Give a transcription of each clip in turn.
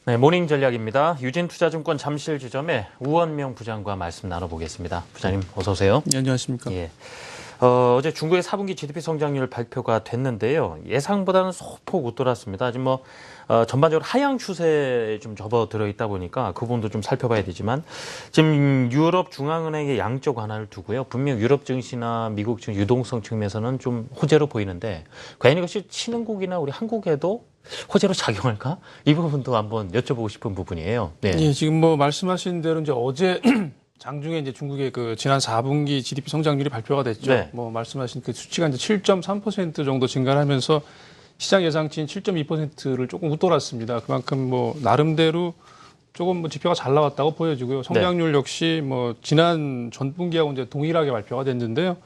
네, 모닝 전략입니다. 유진투자증권 잠실지점의 우원명 부장과 말씀 나눠보겠습니다. 부장님 어서 오세요. 네, 안녕하십니까. 예. 어제 중국의 4분기 GDP 성장률 발표가 됐는데요. 예상보다는 소폭 웃돌았습니다. 아직 전반적으로 하향 추세에 좀 접어들어 있다 보니까 그 부분도 좀 살펴봐야 되지만 지금 유럽 중앙은행의 양적 완화를 두고요. 분명 유럽 증시나 미국 증시 유동성 측면에서는 좀 호재로 보이는데 과연 이것이 신흥국이나 우리 한국에도 호재로 작용할까? 이 부분도 한번 여쭤보고 싶은 부분이에요. 네. 예, 지금 말씀하신 대로 이제 어제 장중에 이제 중국의 그 지난 4분기 GDP 성장률이 발표가 됐죠. 네. 말씀하신 그 수치가 이제 7.3% 정도 증가를 하면서 시장 예상치인 7.2%를 조금 웃돌았습니다. 그만큼 나름대로 조금 지표가 잘 나왔다고 보여지고요. 성장률 역시 지난 전분기하고 이제 동일하게 발표가 됐는데요.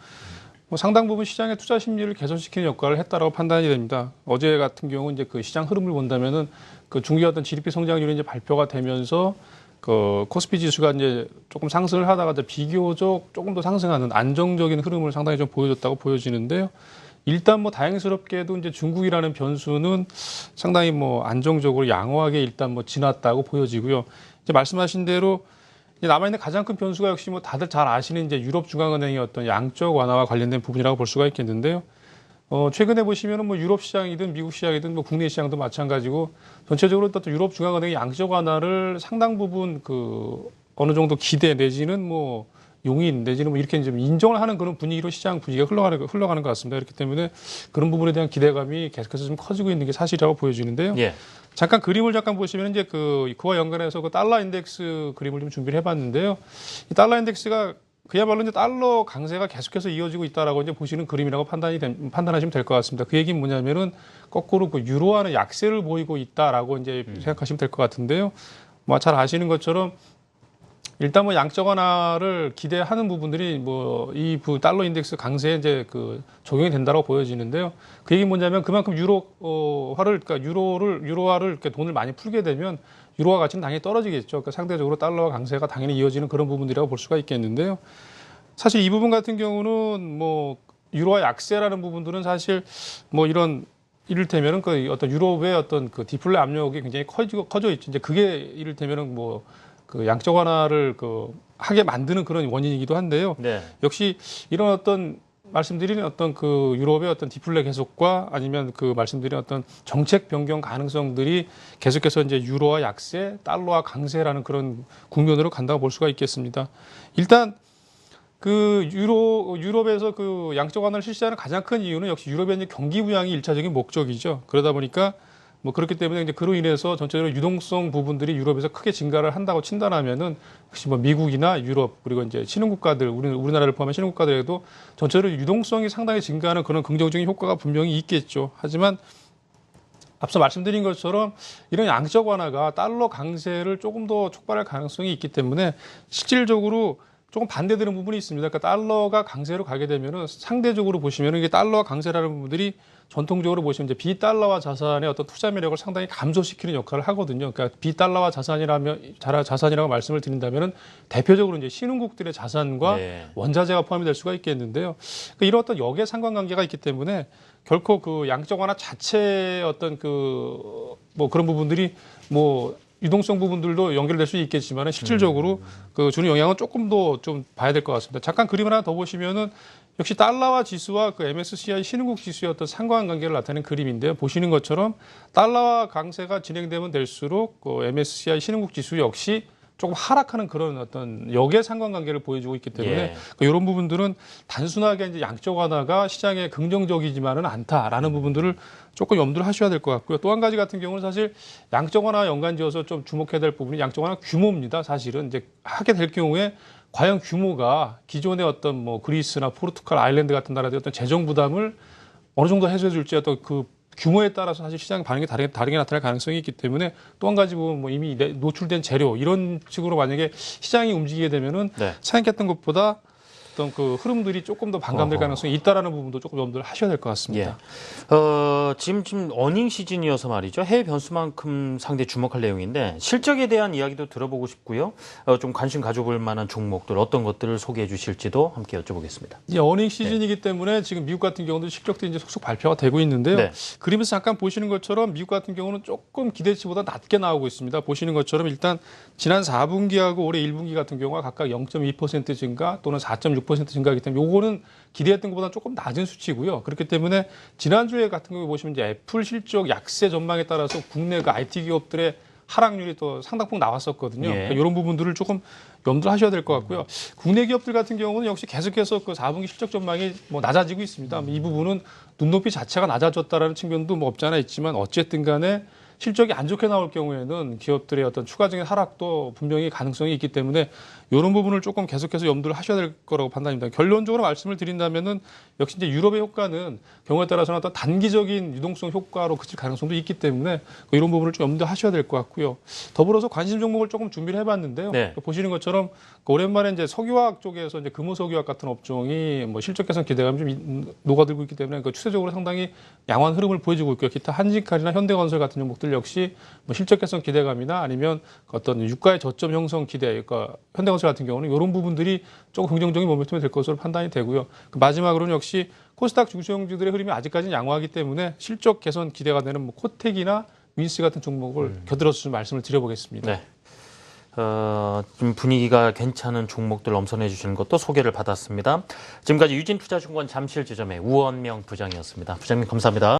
상당 부분 시장의 투자 심리를 개선시키는 역할을 했다라고 판단이 됩니다. 어제 같은 경우 이제 그 시장 흐름을 본다면은 그 중기 어떤 GDP 성장률이 이제 발표가 되면서 그 코스피 지수가 이제 조금 상승을 하다가 이제 비교적 조금 더 상승하는 안정적인 흐름을 상당히 좀 보여줬다고 보여지는데요. 일단 다행스럽게도 이제 중국이라는 변수는 상당히 안정적으로 양호하게 일단 지났다고 보여지고요. 이제 말씀하신 대로 남아있는 가장 큰 변수가 역시 다들 잘 아시는 이제 유럽 중앙은행의 어떤 양적 완화와 관련된 부분이라고 볼 수가 있겠는데요. 최근에 보시면은 유럽 시장이든 미국 시장이든 국내 시장도 마찬가지고 전체적으로 또 유럽 중앙은행의 양적 완화를 상당 부분 어느 정도 기대 내지는 용인 내지는 이렇게 좀 인정을 하는 그런 분위기로 시장 분위기가 흘러가는 것 같습니다. 그렇기 때문에 그런 부분에 대한 기대감이 계속해서 좀 커지고 있는 게 사실이라고 보여지는데요. 예. 잠깐 그림을 보시면 이제 그와 연관해서 그 달러 인덱스 그림을 좀 준비를 해봤는데요. 이 달러 인덱스가 그야말로 이제 달러 강세가 계속해서 이어지고 있다라고 이제 보시는 그림이라고 판단하시면 될 것 같습니다. 그 얘기는 뭐냐면은 거꾸로 그 유로화는 약세를 보이고 있다라고 이제 생각하시면 될 것 같은데요. 잘 아시는 것처럼 일단 양적 완화를 기대하는 부분들이 이 달러 인덱스 강세에 이제 적용이 된다고 보여지는데요. 그 얘기는 뭐냐면 그만큼 유로화를 이렇게 돈을 많이 풀게 되면 유로화 가치는 당연히 떨어지겠죠. 그러니까 상대적으로 달러와 강세가 당연히 이어지는 그런 부분들이라고 볼 수가 있겠는데요. 사실 이 부분 같은 경우는 유로화 약세라는 부분들은 사실 이런 이를테면은 그 어떤 유럽의 어떤 그 디플레 압력이 굉장히 커져 있죠. 이제 그게 이를테면은 그 양적 완화를 하게 만드는 그런 원인이기도 한데요. 네. 역시 이런 어떤 말씀드린 어떤 그 유럽의 어떤 디플레 계속과 아니면 그 말씀드린 어떤 정책 변경 가능성들이 계속해서 이제 유로화 약세, 달러화 강세라는 그런 국면으로 간다고 볼 수가 있겠습니다. 일단 유럽에서 그 양적 완화를 실시하는 가장 큰 이유는 역시 유럽의 이제 경기 부양이 일차적인 목적이죠. 그러다 보니까 그렇기 때문에 이제 그로 인해서 전체적으로 유동성 부분들이 유럽에서 크게 증가를 한다고 친다라면은 혹시 미국이나 유럽 그리고 이제 신흥국가들 우리나라를 포함한 신흥국가들에도 전체적으로 유동성이 상당히 증가하는 그런 긍정적인 효과가 분명히 있겠죠. 하지만 앞서 말씀드린 것처럼 이런 양적 완화가 달러 강세를 조금 더 촉발할 가능성이 있기 때문에 실질적으로 조금 반대되는 부분이 있습니다. 그러니까 달러가 강세로 가게 되면은 상대적으로 보시면은 이게 달러와 강세라는 부분들이 전통적으로 보시면 이제 비달러화 자산의 어떤 투자 매력을 상당히 감소시키는 역할을 하거든요. 그러니까 비달러화 자산이라고 말씀을 드린다면은 대표적으로 이제 신흥국들의 자산과 네. 원자재가 포함이 될 수가 있겠는데요. 그러니까 이런 어떤 역의 상관관계가 있기 때문에 결코 그 양적 완화 자체의 어떤 그런 부분들이 유동성 부분들도 연결될 수 있겠지만 실질적으로 주는 영향은 조금 더 좀 봐야 될 것 같습니다. 잠깐 그림 하나 더 보시면은 역시 달러화 지수와 그 MSCI 신흥국 지수의 어떤 상관관계를 나타내는 그림인데요. 보시는 것처럼 달러화 강세가 진행되면 될수록 그 MSCI 신흥국 지수 역시 조금 하락하는 그런 어떤 역의 상관관계를 보여주고 있기 때문에 예. 이런 부분들은 단순하게 이제 양적 완화가 시장에 긍정적이지만은 않다라는 부분들을 조금 염두를 하셔야 될 것 같고요. 또 한 가지 같은 경우는 사실 양적 완화 연관지어서 좀 주목해야 될 부분이 양적 완화 규모입니다. 사실은 이제 하게 될 경우에 과연 규모가 기존의 어떤 그리스나 포르투갈, 아일랜드 같은 나라들의 어떤 재정 부담을 어느 정도 해소해 줄지 어떤 그 규모에 따라서 사실 시장 반응이 다르게 나타날 가능성이 있기 때문에 또 한 가지 부분 이미 노출된 재료 이런 식으로 만약에 시장이 움직이게 되면은 네. 생각했던 것보다 어떤 그 흐름들이 조금 더 반감될 가능성이 있다라는 부분도 조금 염두를 하셔야 될 것 같습니다. 예. 지금 어닝 시즌이어서 말이죠. 해외 변수만큼 상당히 주목할 내용인데 실적에 대한 이야기도 들어보고 싶고요. 좀 관심 가져볼 만한 종목들 어떤 것들을 소개해 주실지도 함께 여쭤보겠습니다. 이제 어닝 시즌이기 때문에 지금 미국 같은 경우도 실적도 이제 속속 발표가 되고 있는데요. 네. 그림에서 잠깐 보시는 것처럼 미국 같은 경우는 조금 기대치보다 낮게 나오고 있습니다. 보시는 것처럼 일단 지난 4분기하고 올해 1분기 같은 경우가 각각 0.2% 증가 또는 4.6% 증가하기 때문에 요거는 기대했던 것보다 조금 낮은 수치고요. 그렇기 때문에 지난주에 같은 경우 보시면 이제 애플 실적 약세 전망에 따라서 국내 그 IT 기업들의 하락률이 또 상당폭 나왔었거든요. 예. 그러니까 이런 부분들을 조금 염두하셔야 될 것 같고요. 국내 기업들 같은 경우는 역시 계속해서 그 4분기 실적 전망이 뭐 낮아지고 있습니다. 이 부분은 눈높이 자체가 낮아졌다라는 측면도 뭐 없지 않아 있지만 어쨌든 간에 실적이 안 좋게 나올 경우에는 기업들의 어떤 추가적인 하락도 분명히 가능성이 있기 때문에 이런 부분을 조금 계속해서 염두를 하셔야 될 거라고 판단입니다. 결론적으로 말씀을 드린다면은 역시 이제 유럽의 효과는 경우에 따라서는 어떤 단기적인 유동성 효과로 그칠 가능성도 있기 때문에 이런 부분을 좀 염두하셔야 될 것 같고요. 더불어서 관심 종목을 조금 준비를 해봤는데요. 네. 보시는 것처럼 오랜만에 이제 석유화학 쪽에서 이제 금호석유화학 같은 업종이 뭐 실적 개선 기대감이 좀 녹아들고 있기 때문에 그 추세적으로 상당히 양호한 흐름을 보여주고 있고요. 기타 한직칼이나 현대건설 같은 종목들 역시 뭐 실적 개선 기대감이나 아니면 어떤 유가의 저점 형성 기대, 그러니까 현대건설 같은 경우는 이런 부분들이 조금 긍정적인 모멘텀이 될 것으로 판단이 되고요. 그 마지막으로는 역시 코스닥 중소형주들의 흐름이 아직까지는 양호하기 때문에 실적 개선 기대가 되는 뭐 코텍이나 윈스 같은 종목을 곁들여서 좀 말씀을 드려보겠습니다. 네. 좀 분위기가 괜찮은 종목들 엄선해 주시는 것도 소개를 받았습니다. 지금까지 유진투자증권 잠실 지점의 우원명 부장이었습니다. 부장님 감사합니다.